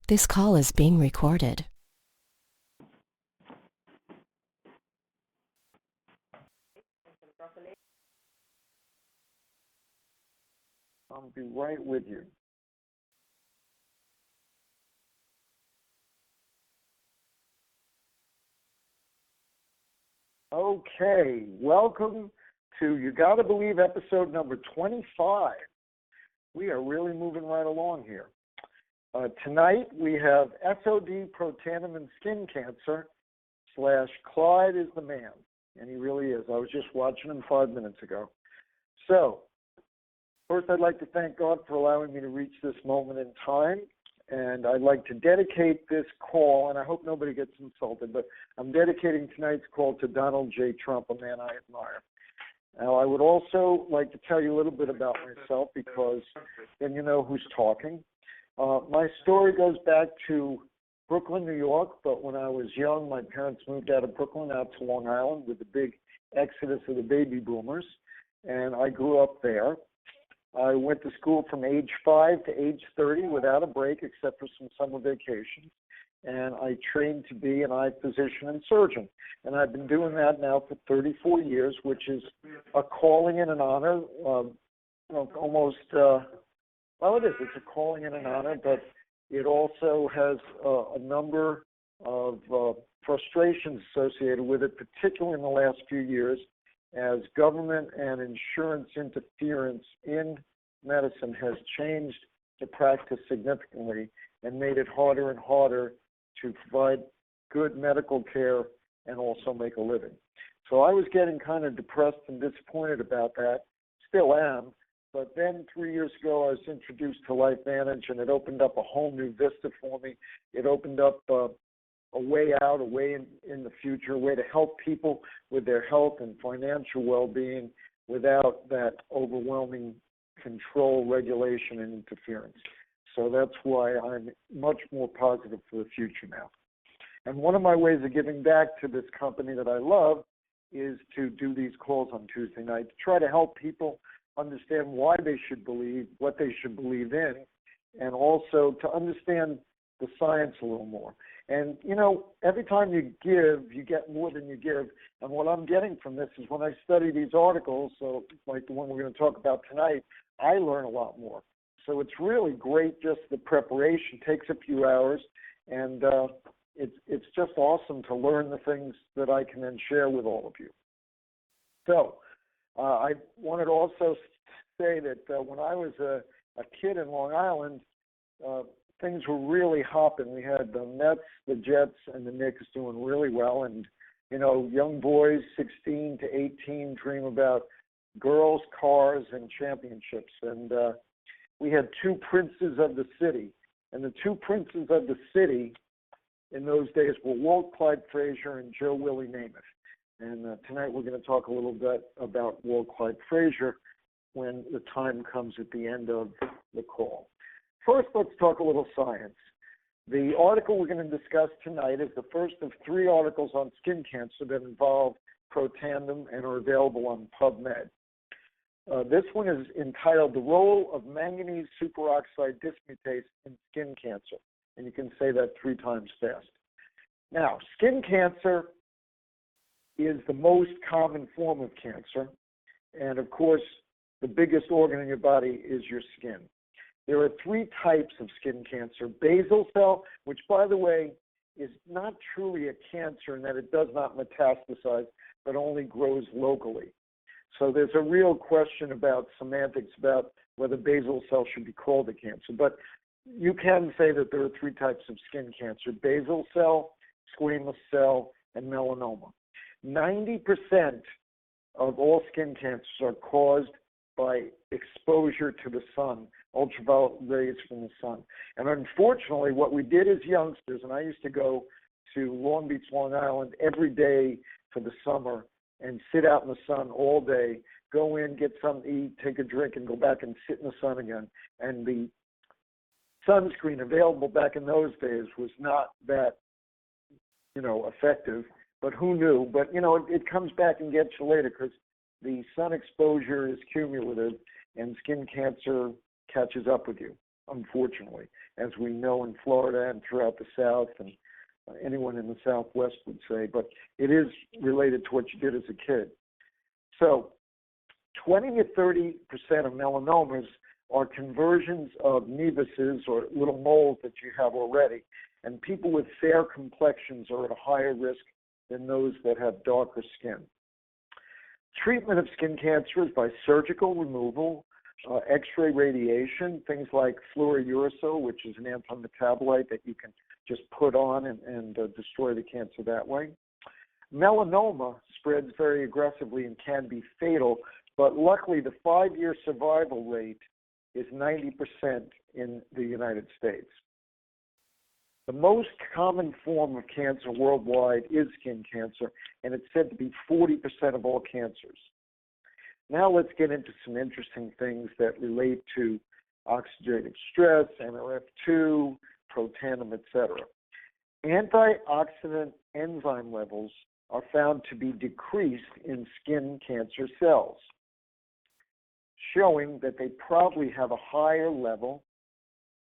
This call is being recorded. I'll be right with you. Okay, welcome to You Gotta Believe episode number 25. We are really moving right along here. Tonight we have SOD, protandim, and skin cancer / Clyde is the man. And he really is. I was just watching him 5 minutes ago. So, first I'd like to thank God for allowing me to reach this moment in time. And I'd like to dedicate this call, and I hope nobody gets insulted, but I'm dedicating tonight's call to Donald J. Trump, a man I admire. Now, I would also like to tell you a little bit about myself because then you know who's talking. My story goes back to Brooklyn, New York, but when I was young, my parents moved out of Brooklyn out to Long Island with the big exodus of the baby boomers, and I grew up there. I went to school from age 5 to age 30 without a break except for some summer vacations, and I trained to be an eye physician and surgeon. And I've been doing that now for 34 years, which is a calling and an honor, almost, well, it is. It's a calling and an honor, but it also has a number of frustrations associated with it, particularly in the last few years, as government and insurance interference in medicine has changed the practice significantly and made it harder and harder to provide good medical care and also make a living. So I was getting kind of depressed and disappointed about that, still am, but then 3 years ago I was introduced to LifeVantage and it opened up a whole new vista for me. It opened up a way out, a way in the future, a way to help people with their health and financial well-being without that overwhelming control, regulation, and interference. So that's why I'm much more positive for the future now. And one of my ways of giving back to this company that I love is to do these calls on Tuesday night to try to help people understand why they should believe, what they should believe in, and also to understand the science a little more. And, you know, every time you give, you get more than you give. And what I'm getting from this is when I study these articles, so like the one we're going to talk about tonight, I learn a lot more. So it's really great, just the preparation takes a few hours, and it's just awesome to learn the things that I can then share with all of you. So I wanted to also say that when I was a kid in Long Island, things were really hopping. We had the Mets, the Jets, and the Knicks doing really well. And, you know, young boys, 16 to 18, dream about girls, cars, and championships. And we had two princes of the city. And the two princes of the city in those days were Walt Clyde Frazier and Joe Willie Namath. And tonight we're going to talk a little bit about Walt Clyde Frazier when the time comes at the end of the call. First, let's talk a little science. The article we're going to discuss tonight is the first of 3 articles on skin cancer that involve protandim and are available on PubMed. This one is entitled The Role of Manganese Superoxide Dismutase in Skin Cancer. And you can say that 3 times fast. Now, skin cancer is the most common form of cancer. And of course, the biggest organ in your body is your skin. There are 3 types of skin cancer. Basal cell, which, by the way, is not truly a cancer in that it does not metastasize, but only grows locally. So there's a real question about semantics about whether basal cell should be called a cancer. But you can say that there are 3 types of skin cancer: basal cell, squamous cell, and melanoma. 90% of all skin cancers are caused by exposure to the sun, ultraviolet rays from the sun. And unfortunately, what we did as youngsters, and I used to go to Long Beach, Long Island every day for the summer and sit out in the sun all day, go in, get something to eat, take a drink, and go back and sit in the sun again. And the sunscreen available back in those days was not that, effective. But who knew? But, it comes back and gets you later because the sun exposure is cumulative and skin cancer catches up with you. unfortunately, as we know in Florida and throughout the South, and anyone in the Southwest would say, but it is related to what you did as a kid. So 20 to 30% of melanomas are conversions of nevuses or little moles that you have already, and people with fair complexions are at a higher risk than those that have darker skin. Treatment of skin cancer is by surgical removal, X-ray radiation, things like fluorouracil, which is an antimetabolite that you can just put on and destroy the cancer that way. Melanoma spreads very aggressively and can be fatal, but luckily the 5-year survival rate is 90% in the United States. The most common form of cancer worldwide is skin cancer, and it's said to be 40% of all cancers. Now let's get into some interesting things that relate to oxidative stress, NRF2, protandim, etc. Antioxidant enzyme levels are found to be decreased in skin cancer cells, showing that they probably have a higher level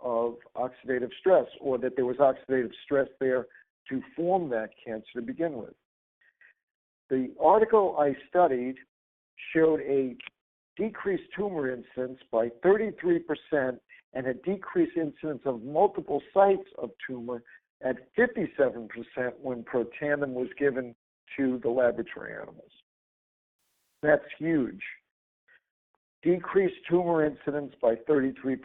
of oxidative stress, or that there was oxidative stress there to form that cancer to begin with. The article I studied showed a decreased tumor incidence by 33% and a decreased incidence of multiple sites of tumor at 57% when protandim was given to the laboratory animals. That's huge. Decreased tumor incidence by 33%,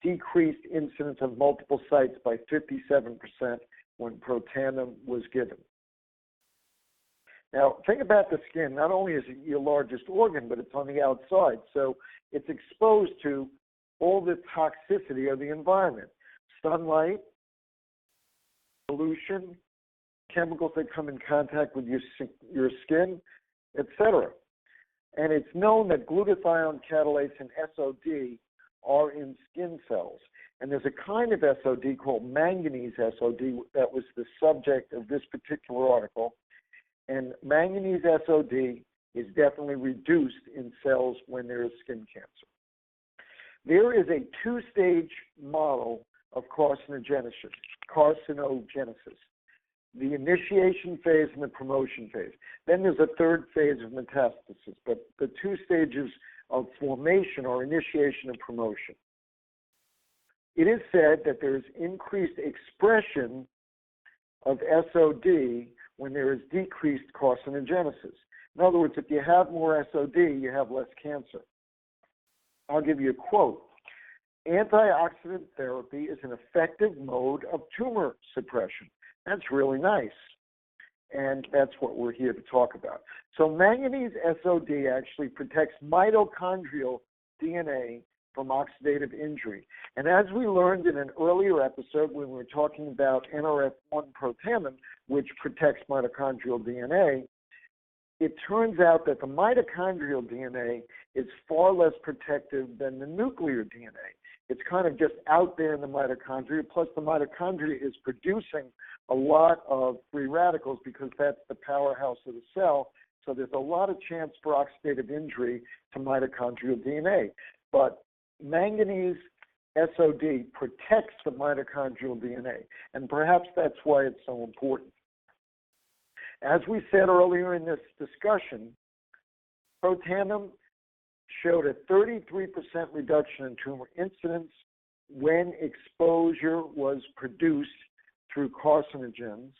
decreased incidence of multiple sites by 57% when protandim was given. Now, think about the skin. Not only is it your largest organ, but it's on the outside. So it's exposed to all the toxicity of the environment. Sunlight, pollution, chemicals that come in contact with your skin, etc. And it's known that glutathione catalase and SOD are in skin cells. And there's a kind of SOD called manganese SOD that was the subject of this particular article. And manganese SOD is definitely reduced in cells when there is skin cancer. There is a two-stage model of carcinogenesis, the initiation phase and the promotion phase. Then there's a third phase of metastasis, but the two stages of formation are initiation and promotion. It is said that there is increased expression of SOD when there is decreased carcinogenesis. In other words, if you have more SOD, you have less cancer. I'll give you a quote. Antioxidant therapy is an effective mode of tumor suppression. That's really nice. And that's what we're here to talk about. So manganese SOD actually protects mitochondrial DNA from oxidative injury. And as we learned in an earlier episode when we were talking about NRF1 protandim, which protects mitochondrial DNA, it turns out that the mitochondrial DNA is far less protective than the nuclear DNA. It's kind of just out there in the mitochondria, plus the mitochondria is producing a lot of free radicals because that's the powerhouse of the cell. So there's a lot of chance for oxidative injury to mitochondrial DNA. But manganese SOD protects the mitochondrial DNA, and perhaps that's why it's so important. As we said earlier in this discussion, protandim showed a 33% reduction in tumor incidence when exposure was produced through carcinogens,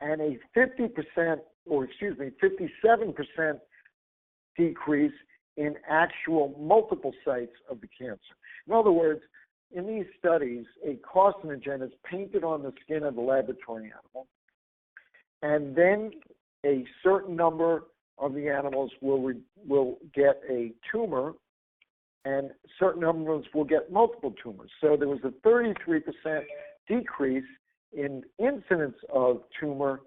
and a 57% decrease in actual multiple sites of the cancer. In other words, in these studies, a carcinogen is painted on the skin of the laboratory animal, and then a certain number of the animals will get a tumor, and certain numbers will get multiple tumors. So there was a 33% decrease in incidence of tumor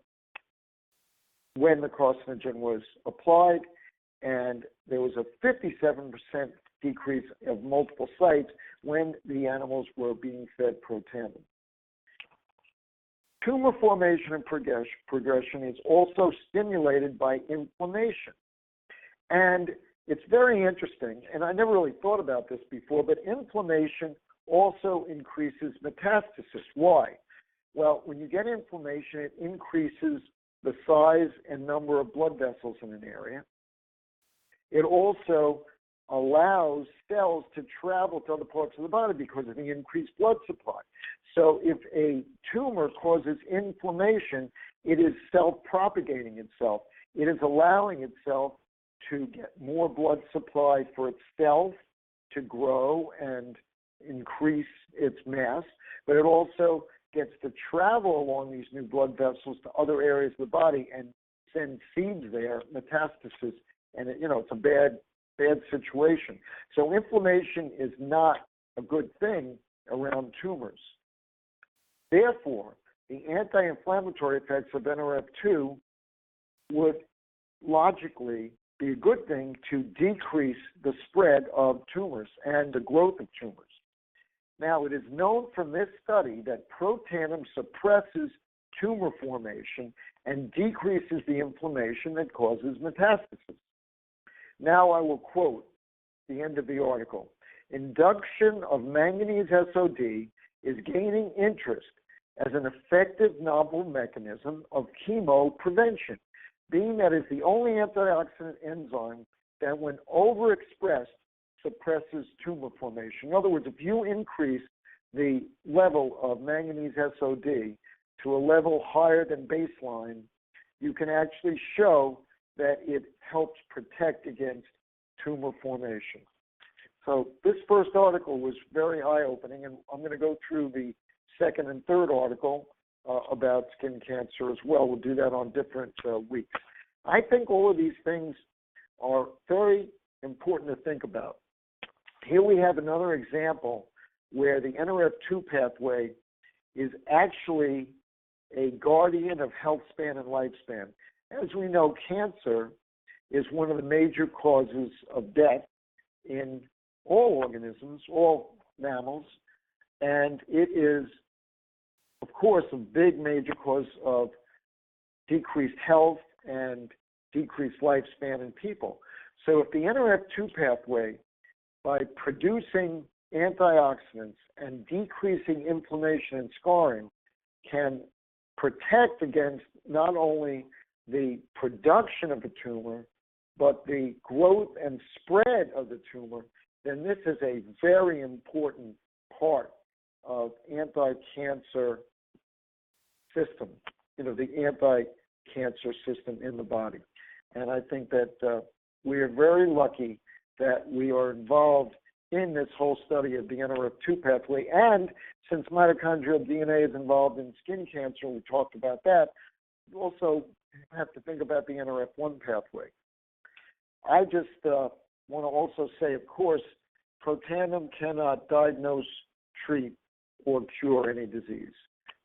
when the carcinogen was applied, and there was a 57% decrease of multiple sites when the animals were being fed protandim. Tumor formation and progression is also stimulated by inflammation. And it's very interesting, and I never really thought about this before, but inflammation also increases metastasis. Why? Well, when you get inflammation, it increases the size and number of blood vessels in an area. It also allows cells to travel to other parts of the body because of the increased blood supply. So if a tumor causes inflammation, it is self-propagating itself. It is allowing itself to get more blood supply for itself to grow and increase its mass, but it also gets to travel along these new blood vessels to other areas of the body and send seeds there, metastasis, and it's a bad situation. So inflammation is not a good thing around tumors. Therefore, the anti-inflammatory effects of NRF2 would logically be a good thing to decrease the spread of tumors and the growth of tumors. Now, it is known from this study that Protandim suppresses tumor formation and decreases the inflammation that causes metastasis. Now I will quote the end of the article. Induction of manganese SOD is gaining interest as an effective novel mechanism of chemo prevention, being that it's the only antioxidant enzyme that, when overexpressed, suppresses tumor formation. In other words, if you increase the level of manganese SOD to a level higher than baseline, you can actually show that it helps protect against tumor formation. So this first article was very eye-opening, and I'm going to go through the second and third article about skin cancer as well. We'll do that on different weeks. I think all of these things are very important to think about. Here we have another example where the NRF2 pathway is actually a guardian of health span and lifespan. As we know, cancer is one of the major causes of death in all organisms, all mammals, and it is, of course, a big major cause of decreased health and decreased lifespan in people. So if the NRF2 pathway, by producing antioxidants and decreasing inflammation and scarring, can protect against not only the production of the tumor, but the growth and spread of the tumor, then this is a very important part of anti-cancer system, the anti-cancer system in the body. And I think that we are very lucky that we are involved in this whole study of the NRF2 pathway. And since mitochondrial DNA is involved in skin cancer, we talked about that, we also have to think about the NRF1 pathway. I just want to also say, of course, Protandim cannot diagnose, treat, or cure any disease,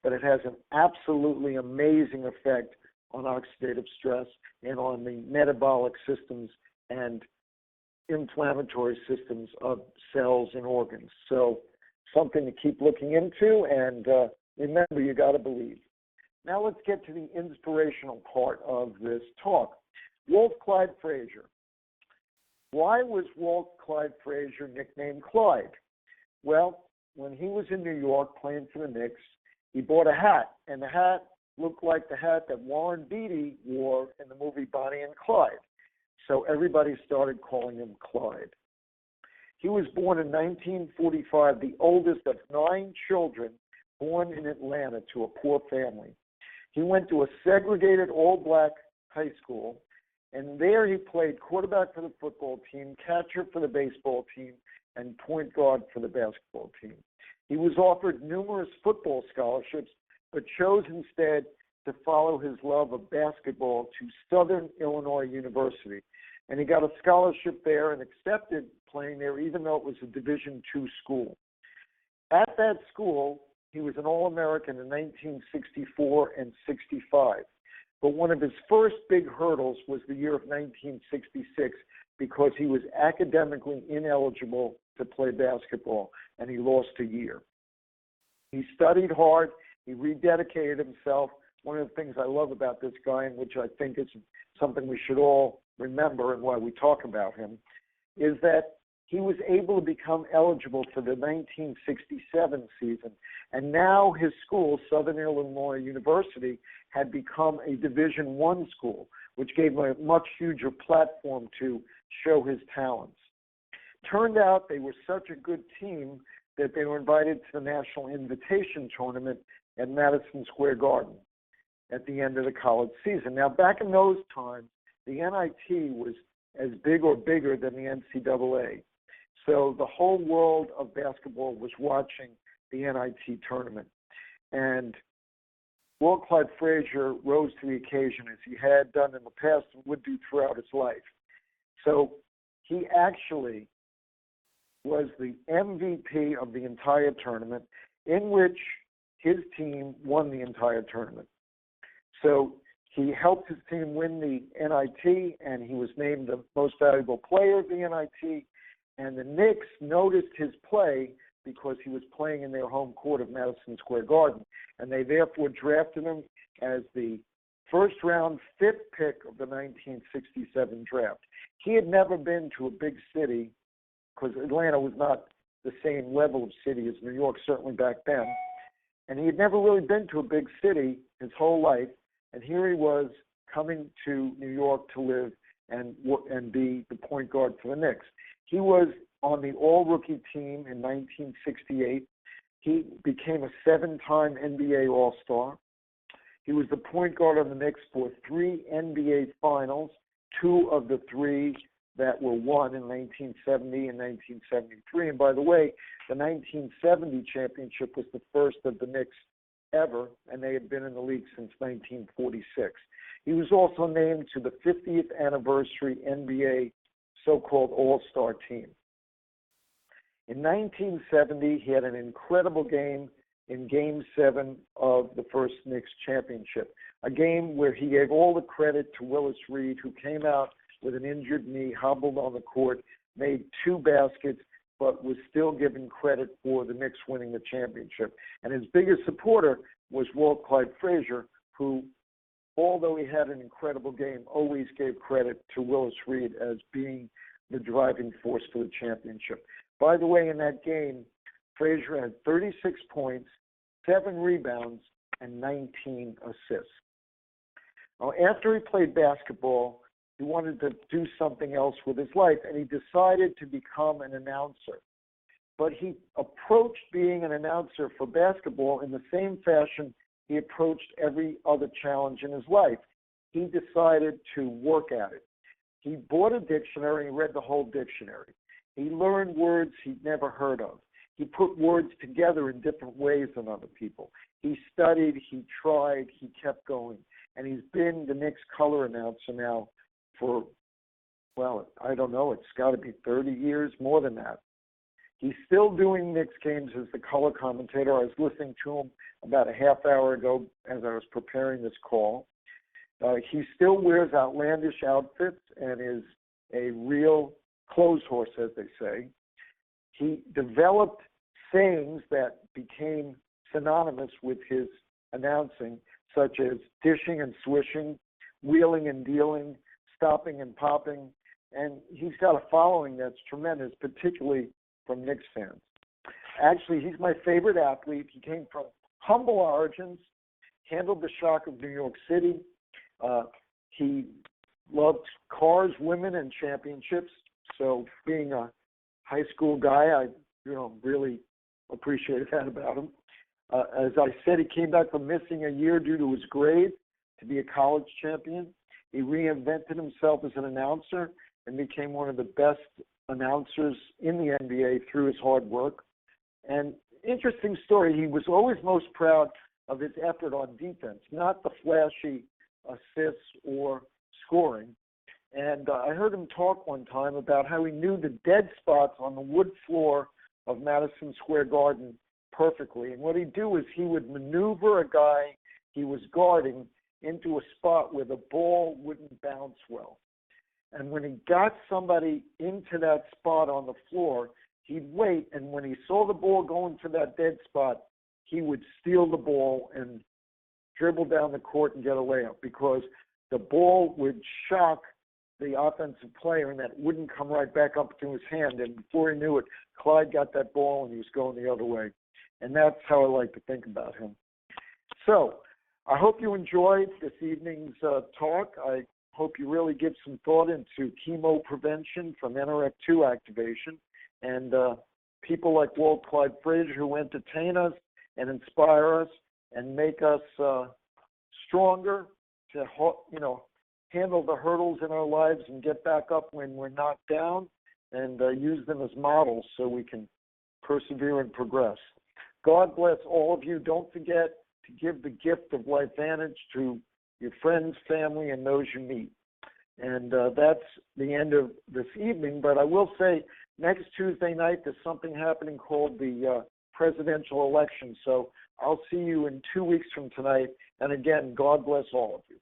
but it has an absolutely amazing effect on oxidative stress and on the metabolic systems and inflammatory systems of cells and organs. So something to keep looking into, and remember, you got to believe. Now let's get to the inspirational part of this talk. Walt Clyde Frazier. Why was Walt Clyde Frazier nicknamed Clyde? Well, when he was in New York playing for the Knicks, he bought a hat, and the hat looked like the hat that Warren Beatty wore in the movie Bonnie and Clyde. So everybody started calling him Clyde. He was born in 1945, the oldest of 9 children born in Atlanta to a poor family. He went to a segregated all-black high school, and there he played quarterback for the football team, catcher for the baseball team, and point guard for the basketball team. He was offered numerous football scholarships, but chose instead to follow his love of basketball to Southern Illinois University. And he got a scholarship there and accepted playing there, even though it was a Division II school. At that school, he was an All-American in 1964 and 65. But one of his first big hurdles was the year of 1966 because he was academically ineligible to play basketball, and he lost a year. He studied hard. He rededicated himself. One of the things I love about this guy, and which I think is something we should all remember and why we talk about him, is that he was able to become eligible for the 1967 season. And now his school, Southern Illinois University, had become a Division I school, which gave him a much huger platform to show his talents. Turned out they were such a good team that they were invited to the National Invitation Tournament at Madison Square Garden at the end of the college season. Now, back in those times, the NIT was as big or bigger than the NCAA. So the whole world of basketball was watching the NIT tournament. And Walt Clyde Frazier rose to the occasion as he had done in the past and would do throughout his life. So he actually was the MVP of the entire tournament, in which his team won the entire tournament. So he helped his team win the NIT, and he was named the most valuable player of the NIT. And the Knicks noticed his play because he was playing in their home court of Madison Square Garden. And they therefore drafted him as the first-round fifth pick of the 1967 draft. He had never been to a big city because Atlanta was not the same level of city as New York, certainly back then. And he had never really been to a big city his whole life. And here he was coming to New York to live and be the point guard for the Knicks. He was on the all-rookie team in 1968. He became a 7-time NBA All-Star. He was the point guard on the Knicks for 3 NBA Finals, 2 of the 3 that were won in 1970 and 1973. And by the way, the 1970 championship was the first of the Knicks ever, and they had been in the league since 1946. He was also named to the 50th anniversary NBA so-called All-Star team. In 1970, he had an incredible game in Game 7 of the first Knicks championship, a game where he gave all the credit to Willis Reed, who came out with an injured knee, hobbled on the court, made 2 baskets, but was still given credit for the Knicks winning the championship. And his biggest supporter was Walt Clyde Frazier, who, although he had an incredible game, always gave credit to Willis Reed as being the driving force for the championship. By the way, in that game, Frazier had 36 points, 7 rebounds, and 19 assists. Now, after he played basketball, he wanted to do something else with his life, and he decided to become an announcer. But he approached being an announcer for basketball in the same fashion he approached every other challenge in his life. He decided to work at it. He bought a dictionary and read the whole dictionary. He learned words he'd never heard of. He put words together in different ways than other people. He studied, he tried, he kept going. And he's been the Knicks color announcer now for, well, I don't know, it's got to be 30 years, more than that. He's still doing Knicks games as the color commentator. I was listening to him about a half hour ago as I was preparing this call. He still wears outlandish outfits and is a real clothes horse, as they say. He developed sayings that became synonymous with his announcing, such as dishing and swishing, wheeling and dealing, stopping and popping. And he's got a following that's tremendous, particularly from Knicks fans. Actually, he's my favorite athlete. He came from humble origins, handled the shock of New York City. He loved cars, women, and championships. So being a high school guy, I really appreciated that about him. As I said, he came back from missing a year due to his grade to be a college champion. He reinvented himself as an announcer and became one of the best announcers in the NBA through his hard work. And interesting story, he was always most proud of his effort on defense, not the flashy assists or scoring. And I heard him talk one time about how he knew the dead spots on the wood floor of Madison Square Garden perfectly. And what he'd do is he would maneuver a guy he was guarding into a spot where the ball wouldn't bounce well. And when he got somebody into that spot on the floor, he'd wait, and when he saw the ball going to that dead spot, he would steal the ball and dribble down the court and get a layup, because the ball would shock the offensive player, and that wouldn't come right back up to his hand. And before he knew it, Clyde got that ball and he was going the other way. And that's how I like to think about him. So I hope you enjoyed this evening's talk. I hope you really give some thought into chemo prevention from NRF2 activation, and people like Walt Clyde Frazier who entertain us and inspire us and make us stronger to handle the hurdles in our lives and get back up when we're knocked down, and use them as models so we can persevere and progress. God bless all of you. Don't forget to give the gift of LifeVantage to your friends, family, and those you meet. And that's the end of this evening. But I will say, next Tuesday night, there's something happening called the presidential election. So I'll see you in 2 weeks from tonight. And again, God bless all of you.